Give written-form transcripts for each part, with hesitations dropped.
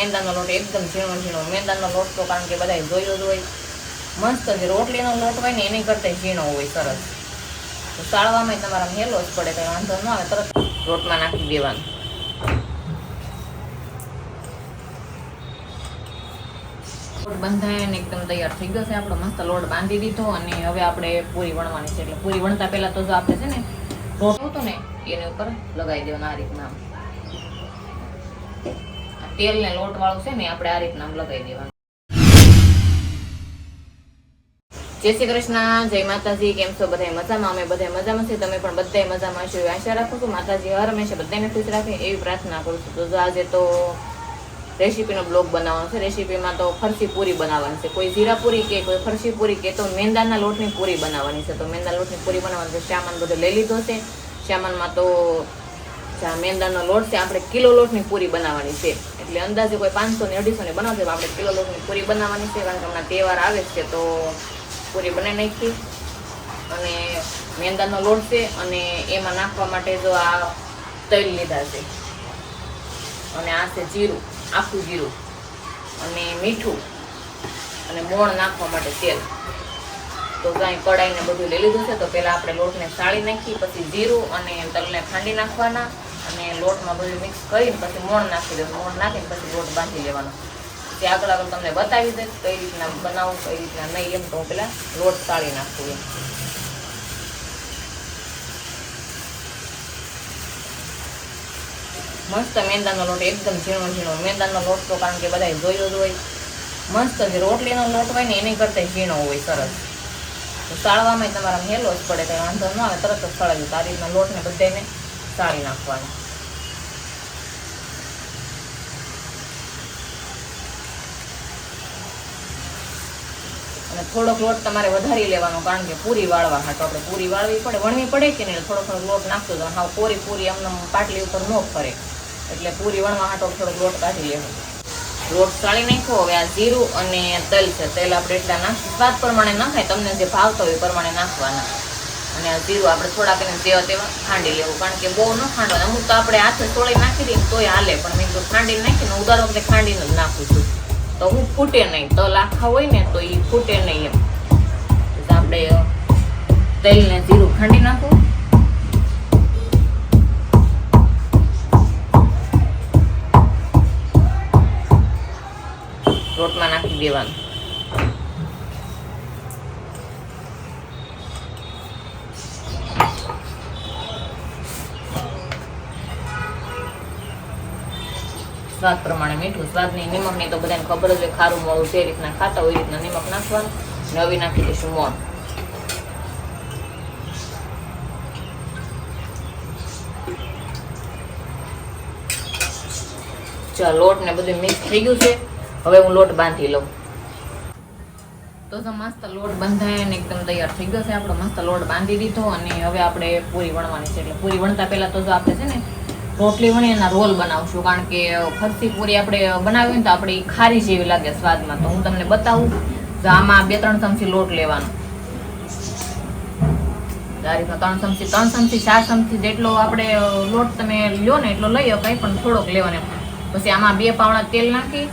મેંદાનો લોટ એકદમ ઝીણો ઝીણો. મેંદાનો લોટ તો કારણ કે બધાએ જોયો જ હોય. મસ્ત જે રોટલીનો લોટ હોય ને એની કરતાં ઝીણો હોય, સરસ. તો સાળવામાં તમારા હેલો જ પડે, કંઈ વાંધો ન આવે. તરત લોટમાં નાખી દેવાનું. લોટ બંધાય ને એકદમ તૈયાર થઈ ગયો છે આપણો. મસ્ત લોટ બાંધી દીધો અને હવે આપણે પૂરી વણવાની છે. એટલે પૂરી વણતા પહેલા તો જો આપણે છે ને લોટ હતો ને એની ઉપર લગાવી દેવાનો આ રીતના. તેલ ને લોટ વાળું છે ને આપણે આ રીતના લગાવી દેવાનું. જય શ્રી કૃષ્ણ, જય માતાજી. કેમ છો બધા? મજામાં? અમે બધા મજામાં છીએ. તમે પણ બધા મજામાં છો એવી આશા રાખું છું. માતાજી હર હંમેશા બધાને ખુશ રાખે એવી પ્રાર્થના કરું છું. તો આજે તો રેસીપીનો બ્લોગ બનાવવાનો છે. રેસીપીમાં તો ફરસી પૂરી બનાવવાની છે. કોઈ જીરા પૂરી કે કોઈ ફરસી પૂરી કે તો મેંદાના લોટની પૂરી બનાવવાની છે. તો મેંદાના લોટની પૂરી બનાવવાની છે. સામાન બધો લઈ લીધો છે. સામાનમાં તો મેંદાનો લોટ છે, આપણે કિલો લોટની પૂરી બનાવવાની છે. એટલે અંદાજે કોઈ 500 ને 250 ને બનાવશે, આપણે કિલો લોટની પૂરી બનાવવાની છે. કારણ કે હમણાં તહેવાર આવે છે તો પૂરી બનાવી નાખી. અને મેંદાનો લોટ છે અને એમાં નાખવા માટે જો આ તલ લીધા છે અને આ છે જીરું, આખું જીરું અને મીઠું અને મોણ નાખવા માટે તેલ. તો કાંઈ કડાઈને બધું લઈ લીધું છે. તો પહેલાં આપણે લોટને સાળી નાખી, પછી જીરું અને તલને ખાંડી નાખવાના અને લોટમાં બધું મિક્સ કરીને પછી મોણ નાખી દેવાનું. મોણ નાખીને પછી લોટ બાંધી લેવાનો. પછી આગળ તમને બતાવી દઈશ કઈ રીતના બનાવું, કઈ રીતના નહીં. એમ તો હું પહેલાં લોટ સાળી નાખું એમ. મસ્ત મેંદાનો લોટ એકદમ ઝીણો ઝીણો. મેંદાનો લોટ તો કારણ કે બધાએ જોયો જ હોય. મસ્ત જે રોટલીનો લોટ હોય ને એની કરતાં ઝીણો હોય, સરસ. તો સાળવામાં તમારા હેલો જ પડે, કંઈ વાંધો ન આવે. તરત જ સળાવી દો. આ રીતના લોટને બધાને સાળી નાખવાનો. અને થોડોક લોટ તમારે વધારી લેવાનો, કારણ કે પૂરી વાળવા હાટો આપણે પૂરી વાળવી પડે, વણવી પડે કે નહીં. થોડોક લોટ નાખતો તો હાવ કોરી પૂરી અમને પાટલી ઉપર ન ફરે. એટલે પૂરી વણવા હાટો થોડોક લોટ કાઢી લેવો. લોટ સાળી નાખ્યો. હવે આ જીરું અને તલ છે. તેલ આપણે એટલા નાખી સ્વાદ પ્રમાણે નાખાય, તમને જે ભાવતો હોય એ પ્રમાણે નાખવાના. અને આ જીરું આપણે થોડાક એને જેવા તેવા ખાંડી લેવું, કારણ કે બહુ ન ખાંડવાનું. અમુક તો આપણે હાથે તોડી નાખી દઈએ તોય હાલે, પણ મેં તો ખાંડીને નાખીને ઉધાર વખતે ખાંડીને જ નાખું છું. તો હું ફૂટે નહીં. તલ આખા હોય ને તો એ ફૂટે નહીં એમ. આપણે તેલને જીરું ખાંડી નાખું. લોટમાં નાખી દેવાનું. સ્વાદ પ્રમાણે મીઠું, સ્વાદની નિમકની તો બધાને ખબર જ હોય. ખારું મોળું જે રીતના ખાતા હોય એ રીતના નિમક નાખવાનું. નવી નાખી દઈશું મોણ. ચાલો, લોટ ને બધું મિક્સ થઈ ગયું છે. હવે હું લોટ બાંધી લઉં. તો મસ્ત લોટ બંધાય ને એકદમ તૈયાર થઈ ગયો છે આપણો. મસ્ત લોટ બાંધી દીધો અને હવે આપણે પૂરી વણવાની છે. એટલે પૂરી વણતા પહેલા તો જો આપણે છે ને રોટલી વણી એના રોલ બનાવશું, કારણ કે ફરસી પૂરી આપણે બનાવી ને તો આપણે ખારી જેવી લાગે સ્વાદમાં. તો હું તમને બતાવું. આમાં 2-3 ચમચી લોટ લેવાનો. આ રીતના 3 ચમચી 4 ચમચી જેટલો આપણે લોટ તમે લ્યો ને એટલો લઈ કંઈ પણ થોડોક લેવાનો. પછી આમાં 2 પાવડા તેલ નાખી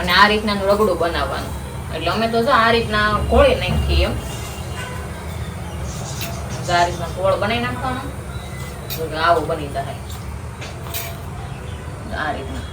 અને આ રીતના રગડું બનાવવાનું. એટલે અમે તો જો આ રીતના કોળી નાખીએ એમ. આ રીતના કોળ બનાવી નાખવાનો. આવું બની જાય. આ રીતના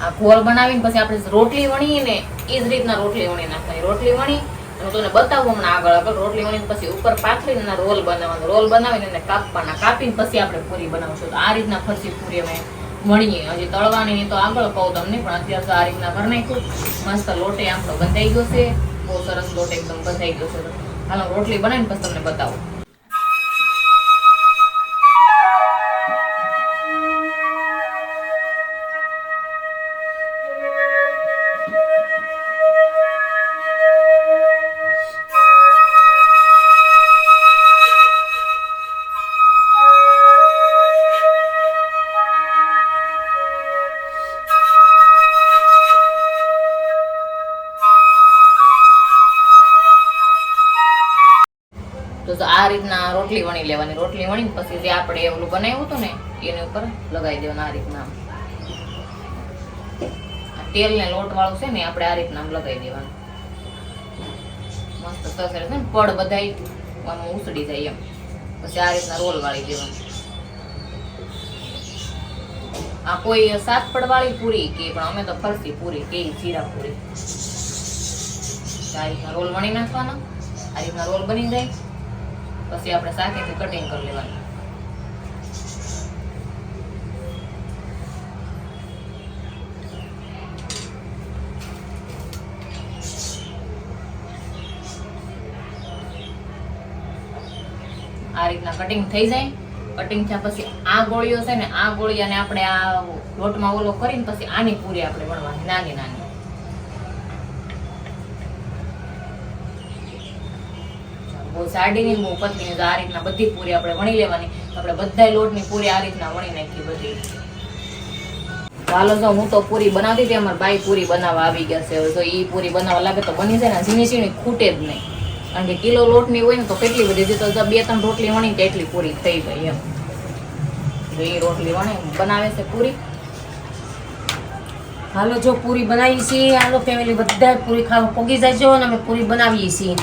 આ ગોળ બનાવીને પછી આપણે રોટલી વણીએ ને એ જ રીતના રોટલી વણી નાખવાની. રોટલી વણી અને તમને બતાવું હમણાં આગળ. રોટલી વણીને પછી ઉપર પાથરીને એના રોલ બનાવવાનો. રોલ બનાવીને એને કાપવાના. કાપીને પછી આપણે પૂરી બનાવશું. તો આ રીતના ફરસી પૂરી અમે વણીએ. હજી તળવાની તો આગળ કહું તમને, પણ અત્યારે તો આ રીતના કરી નાખ્યું. મસ્ત લોટે આપણો બંધાઈ ગયો છે. બહુ સરસ લોટ એકદમ બંધાઈ ગયો છે. હાલો રોટલી બનાવીને પછી તમને બતાવું. તો આ રીતના રોટલી વણી લેવાની. રોટલી વણી પછી જે આપણે ઓલું બનાવ્યું હતું ને એની ઉપર લગાવી દેવાનું. આ રીતના તેલ ને લોટ વાળું છે ને આપણે આ રીતના આમ લગાવી દેવાનું. મસ્ત સરસ છે ને, પડ બધાય આમાં ઉસળી જાય એમ. પછી આ રીતના રોલ વાળી દેવાનું. આ કોઈ 7 પડ વાળી પૂરી કે, પણ અમે તો ફરસી પૂરી કે, જીરા પૂરી. આ રીતના રોલ વણી નાખવાના. આ રીતના રોલ બની જાય પછી આપણે શાકેથી કટિંગ કરી લેવાનું. આ રીતના કટિંગ થઈ જાય. કટિંગ થયા પછી આ ગોળીઓ છે ને, આ ગોળી અને આપણે આ લોટમાં ઓલો કરીને પછી આની પૂરી આપણે વણવાની નાની નાની. બહુ જાડી ની બહુ પતલી ની. આ રીતના બધી પૂરી આપણે વણી લેવાની. આપણે બધા લોટની પૂરી આ રીતના વણી નાખી બધી. ચાલો જો હું તો પૂરી બનાવતી હતી, અમારા બાઈ પૂરી બનાવવા આવી ગયા છે. જો ઈ પૂરી બનાવવા લાગે તો બની જાય ને, ઝીણી ઝીણી ખૂટે જ નહીં. કારણ કે કિલો લોટની હોય ને તો કેટલી બધી, તો 2-3 રોટલી વણી એટલી પૂરી થઈ ગઈ એમ. એ રોટલી વણી બનાવે છે પૂરી. હાલો જો પૂરી બનાવી છે. હાલો ફેમિલી બધા પૂરી ખાવા પોગી જાય અને અમે પૂરી બનાવીએ છીએ.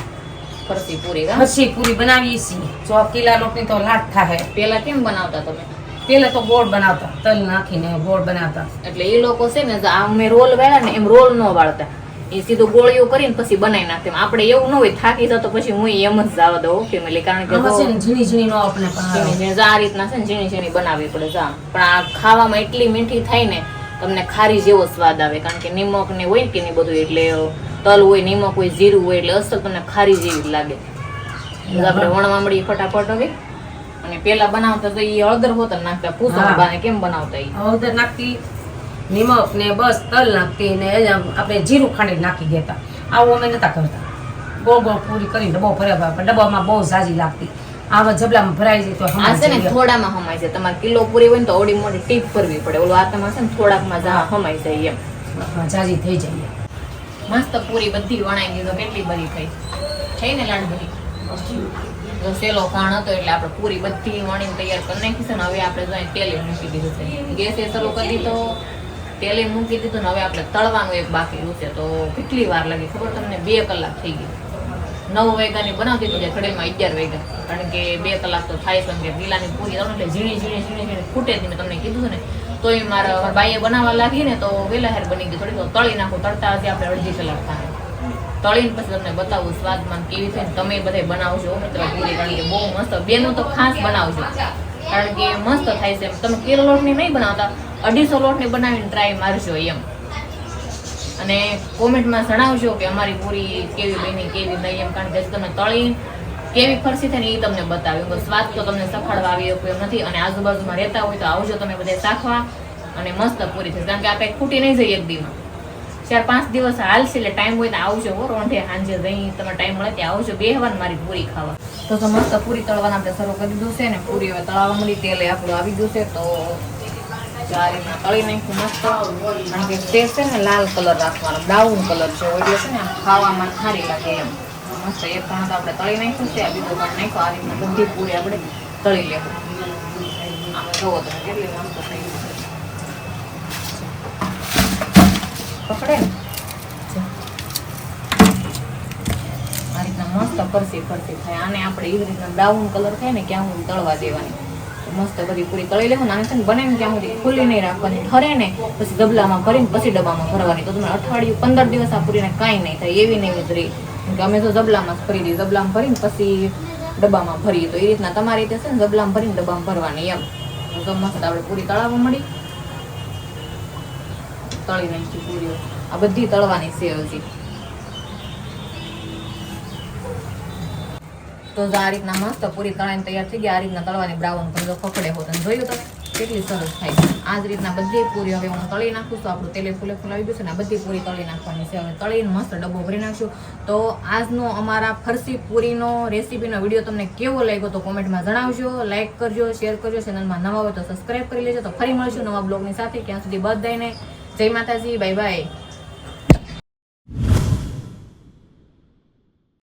ફરસી પૂરી ફરસી પૂરી બનાવીએ છીએ. જો કિલા લોટની તો લાટ થાય. પેલા કેમ બનાવતા તમે? પેલા તો ગોળ બનાવતા, તલ નાખીને ગોળ બનાવતા. એટલે એ લોકો છે ને અમે રોલ વાળા ને એમ રોલ ન વાળતા, એ સીધું ગોળીઓ કરીને પછી બનાવી નાખે. આપણે એવું ન હોય, થાકી જતો પછી હું એમ જ જવા દઉં ફેમિલી. કારણ કે ઝીણી ઝીણી નો આપણે આ રીતના છે ને ઝીણી ઝીણી બનાવવી પડે. પણ આ ખાવામાં એટલી મીઠી થાય ને, તમને ખારી જેવો સ્વાદ આવે. કારણ કે નિમક ને હોય કે નહીં બધું, એટલે તલ હોય, નિમક હોય, જીરું હોય, એટલે અસલ તમને ખારી જેવી લાગે. આપણે વણવા મળી ફટાફટ હવે. અને પેલા બનાવતા તો એ હળદર હોતર નાખતા. પૂછો બાને કેમ બનાવતા? એ હળદર નાખતી, નિમક ને બસ તલ નાખતી ને આપણે જીરું ખાંડી નાખી દેતા. આવું અમે નતા કરતા. ગોળ ગોળ પૂરી કરીને ડબ્બો ભર્યા, ડબ્બામાં બહુ ઝાઝી લાગતી. આવા જબલામાં ભરાઈ જાય તો આ છે ને થોડામાં હમાય છે. તમારે કિલો પૂરી હોય ને તો ઓડી મોટી ટીપ ભરવી પડે. ઓલું આતામાં છે ને થોડાકમાં હમાઈ જાય એમ, ઝાઝી થઈ જાય. મસ્ત પૂરી બધી વણાઈ દીધો. કેટલી બધી થઈ ને લાડ બધી. સેલો ખાણ હતો એટલે આપણે પૂરી બધી વણીને તૈયાર કરી નાખી છે ને. હવે આપણે જો તેલે મૂકી દીધું છે. ગેસે શરૂ કરી દીધો, તેલે મૂકી દીધું ને હવે આપણે તળવાનું એક બાકી રહ્યું છે. તો કેટલી વાર લાગી ખબર તમને? 2 કલાક થઈ ગઈ. 9 વાગ્યાની બનાવતી હતી, ઘડીમાં 11 વાગ્યા. કારણ કે 2 કલાક તો થાય છે. કે ગીલાની પૂરી તળો એટલે ઝીણી ઝીણી ઝીણી ઝીણી ખૂટે જ મેં તમને કીધું ને. તો એ મારા બાઈએ બનાવવા લાગી ને તો વહેલા હેર બની ગઈ. થોડી તો તળી નાખું. તળતા હજી આપણે 1/2 કલાક થાય. તળીને પછી તમને બતાવું સ્વાદમાં કેવી થાય. તમે બધા બનાવજો મિત્રો પૂરી. કારણ કે બહુ મસ્ત. બેનું તો ખાસ બનાવજો, કારણ કે મસ્ત થાય છે. તમે કિલો લોટની નહીં બનાવતા, 250 લોટની બનાવીને ટ્રાય મારજો એમ. અને કોમેન્ટમાં જણાવજો કે અમારી પૂરી કેવી બની કેવી નહીં એમ. કારણ કે તમે તળી કેવી ફરસી થાય ને એ તમને બતાવ્યું. સ્વાદ તો તમને સખાડવા આવી એમ નથી. અને આજુબાજુમાં રહેતા હોય તો આવજો તમે બધા ચાખવા. અને મસ્ત પૂરી થશે. કારણ કે આ કંઈ ખૂટી નહીં જાય એક દીમાં. 4-5 દિવસ હાલશે એટલે ટાઈમ હોય તો આવજો. રોંઢે સાંજે જઈ તમે ટાઈમ મળે ત્યાં આવજો બેહવાનું મારી પૂરી ખાવા. તો મસ્ત પૂરી તળવાના આપણે શરૂ કરી દીધું છે ને. પૂરી હવે તળાવવા મળી, તેલે આપણું આવી ગયું છે. તો આ રીતના તળી નાખ્યું મસ્ત. કારણ કે તે છે ને લાલ કલર રાખવાનો, બ્રાઉન કલર છે એટલે છે ને ખાવામાં સારી લાગે એમ. મસ્ત એક પણ તો આપણે તળી નાખ્યું છે. બીજું પણ નાખ્યું. આ રીતના બધી પૂરી આપણે તળી લેવું. આમ જોવો તમે કેટલી મસ્ત થઈ ગઈ પકડે ને. આ રીતના મસ્ત ફરસી થાય. આને આપણે એવી રીતના બ્રાઉન કલર થાય ને ક્યાં હું તળવા દેવાની. મસ્ત બધી પૂરી તળી લેવું. આને છે ને બને ને ત્યાં સુધી ખુલ્લી નહીં રાખવાની. ઠરે ને પછી ડબલામાં ભરીને પછી ડબ્બામાં ભરવાની. તો તમે અઠવાડિયું 15 દિવસ આ પૂરીને કાંઈ નહીં થાય. એવી ને એવી જ રહી. કે અમે તો ડબલામાં જ ભરી દઈએ. ડબલામાં ભરીને પછી ડબ્બામાં ભરીએ. તો એ રીતના તમારી રીતે છે ને ડબલામાં ભરીને ડબ્બામાં ભરવાની એમ. તો મસ્ત આપણે પૂરી તળાવવા મળી. તળી નાખી પૂરીઓ. આ બધી તળવાની છે હજી. તો આ રીતના મસ્ત પૂરી તળાઈને તૈયાર થઈ ગયા. આ રીતના તળવાની બ્રાઉન કલર પકડે હોત અને જોયું તમે કેટલી સરસ થાય. આ જ રીતના બધી પૂરી હવે હું તળી નાખું છું. આપણું તેલે ફૂલે ફૂલાવી ગયું છે ને બધી પૂરી તળી નાખવાની છે. હવે તળીને મસ્ત ડબ્બો ભરી નાખશું. તો આજનો અમારા ફરસી પૂરીનો રેસીપીનો વિડીયો તમને કેવો લાગ્યો તો કોમેન્ટમાં જણાવજો. લાઈક કરજો, શેર કરજો. ચેનલમાં નવા હોય તો સબસ્ક્રાઈબ કરી લેજો. તો ફરી મળશું નવા બ્લોગની સાથે. ત્યાં સુધી બધાને જય માતાજી, બાય બાય.